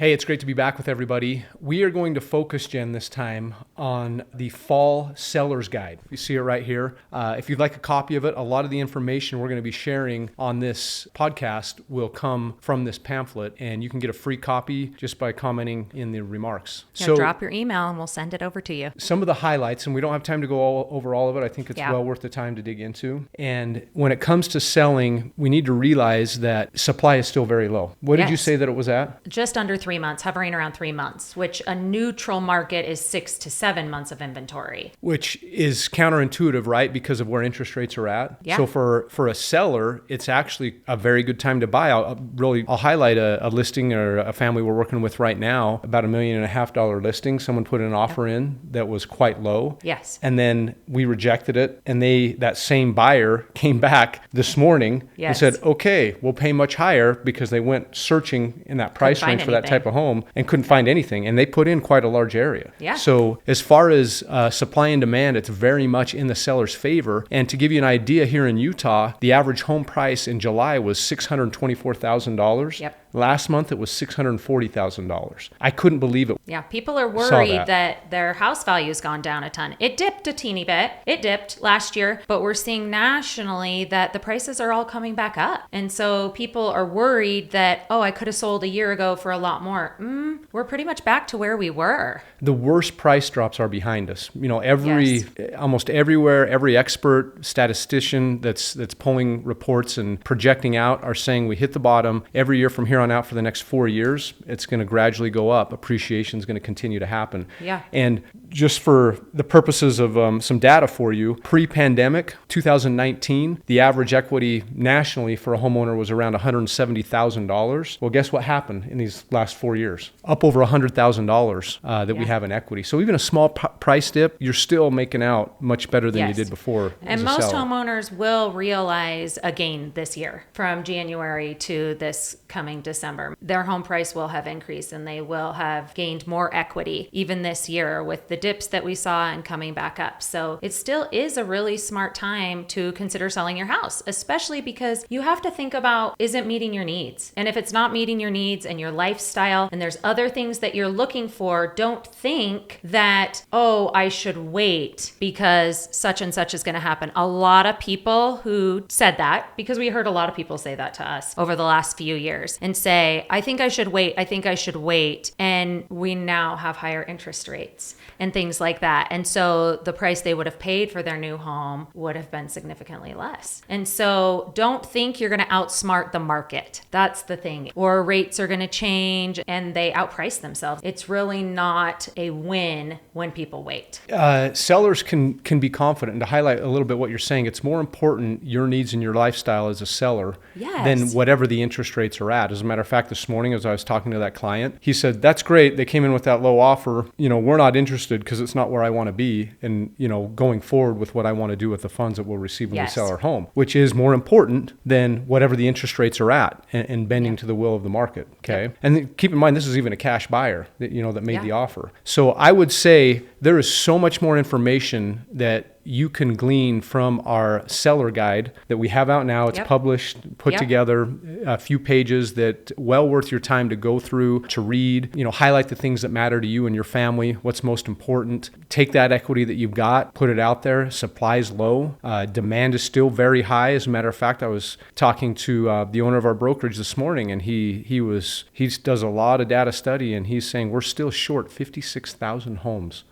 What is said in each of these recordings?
Hey, it's great to be back with everybody. We are going to focus, Jen, this time on the Fall Seller's Guide. You see it right here. If you'd like a copy of it, a lot of the information we're going to be sharing on this podcast will come from this pamphlet, and you can get a free copy just by commenting in the remarks. So drop your email and we'll send it over to you. Some of the highlights, and we don't have time to go over all of it. I think it's well worth the time to dig into. And when it comes to selling, we need to realize that supply is still very low. What did you say that it was at? Just under 3 months, hovering around 3 months, which a neutral market is 6 to 7 months of inventory. Which is counterintuitive, right? Because of where interest rates are at. Yeah. So for a seller, it's actually a very good time to buy. I'll highlight a listing or a family we're working with right now, about $1.5 million listing. Someone put an offer in that was quite low. Yes. And then we rejected it. And that same buyer came back this morning and said, okay, we'll pay much higher, because they went searching in that price range for that type of home and couldn't find anything. And they put in quite a large area. Yeah. So as far as supply and demand, it's very much in the seller's favor. And to give you an idea, here in Utah, the average home price in July was $624,000. Yep. Last month, it was $640,000. I couldn't believe it. Yeah, people are worried that their house value's gone down a ton. It dipped a teeny bit. It dipped last year, but we're seeing nationally that the prices are all coming back up. And so people are worried that, I could have sold a year ago for a lot more. We're pretty much back to where we were. The worst price drops are behind us. Almost everywhere, every expert, statistician that's pulling reports and projecting out are saying we hit the bottom. Every year from here on out for the next 4 years, it's going to gradually go up. Appreciation is going to continue to happen. Yeah. And just for the purposes of some data for you, pre-pandemic, 2019, the average equity nationally for a homeowner was around $170,000. Well, guess what happened in these last 4 years? Up over $100,000 that we have in equity. So even a small price dip, you're still making out much better than you did before. And most homeowners will realize a gain this year from January to this coming December. Their home price will have increased and they will have gained more equity even this year with the dips that we saw and coming back up. So it still is a really smart time to consider selling your house, especially because you have to think about, is it meeting your needs? And if it's not meeting your needs and your lifestyle and there's other things that you're looking for, don't think that, I should wait because such and such is going to happen. A lot of people who said that, because we heard a lot of people say that to us over the last few years and say, I think I should wait. And we now have higher interest rates and things like that. And so the price they would have paid for their new home would have been significantly less. And so don't think you're going to outsmart the market. That's the thing. Or rates are going to change and they outprice themselves. It's really not a win when people wait. Sellers can be confident. And to highlight a little bit what you're saying, it's more important your needs and your lifestyle as a seller than whatever the interest rates are at. As a matter of fact, this morning as I was talking to that client, he said, that's great. They came in with that low offer. We're not interested because it's not where I want to be. And, going forward with what I want to do with the funds that we'll receive when we sell our home, which is more important than whatever the interest rates are at and bending to the will of the market. Okay. And keep in mind, this is even a cash buyer that made the offer. So I would say there is so much more information that you can glean from our seller guide that we have out now. It's published, put together, a few pages that well worth your time to go through, to read, highlight the things that matter to you and your family, what's most important. Take that equity that you've got, put it out there. Supply is low. Demand is still very high. As a matter of fact, I was talking to the owner of our brokerage this morning, and he does a lot of data study, and he's saying we're still short 56,000 homes.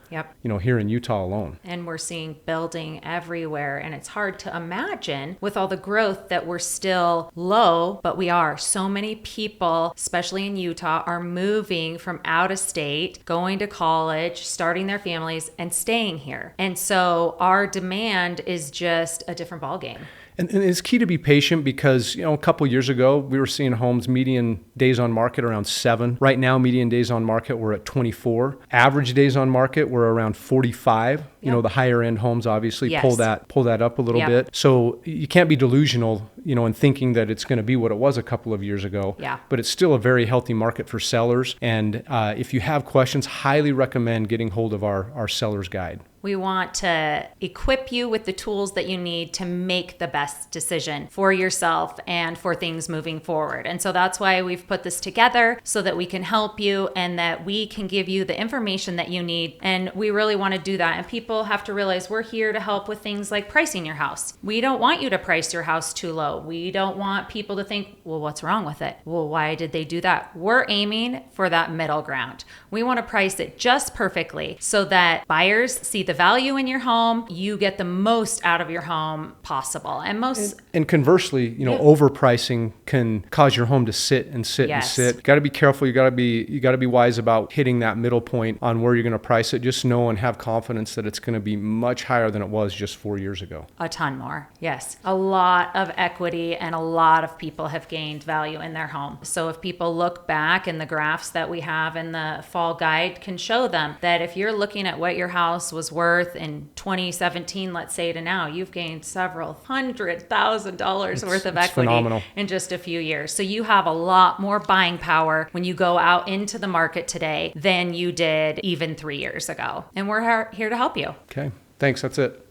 Here in Utah alone. And we're seeing building everywhere. And it's hard to imagine with all the growth that we're still low, but we are. So many people, especially in Utah, are moving from out of state, going to college, starting their families, and staying here. And so our demand is just a different ballgame. And it's key to be patient because, a couple of years ago, we were seeing homes median days on market around 7. Right now, median days on market, we're at 24. Average days on market, we're around 45. You know, the higher end homes obviously Yes. pull that up a little bit. So you can't be delusional, you know, in thinking that it's going to be what it was a couple of years ago. Yeah. But it's still a very healthy market for sellers. And if you have questions, highly recommend getting hold of our seller's guide. We want to equip you with the tools that you need to make the best decision for yourself and for things moving forward. And so that's why we've put this together, so that we can help you and that we can give you the information that you need. And we really want to do that. And people have to realize we're here to help with things like pricing your house. We don't want you to price your house too low. We don't want people to think, well, what's wrong with it? Well, why did they do that? We're aiming for that middle ground. We want to price it just perfectly so that buyers see the value in your home, you get the most out of your home possible. And conversely, you know, overpricing can cause your home to sit and sit and sit. You got to be careful. You got to be wise about hitting that middle point on where you're going to price it. Just know and have confidence that it's going to be much higher than it was just 4 years ago. A ton more. Yes. A lot of equity and a lot of people have gained value in their home. So if people look back, and the graphs that we have in the fall guide can show them that if you're looking at what your house was worth in 2017, let's say, to now, you've gained several $100,000 worth of equity phenomenal. In just a few years. So you have a lot more buying power when you go out into the market today than you did even 3 years ago. And we're here to help you. Okay. Thanks. That's it.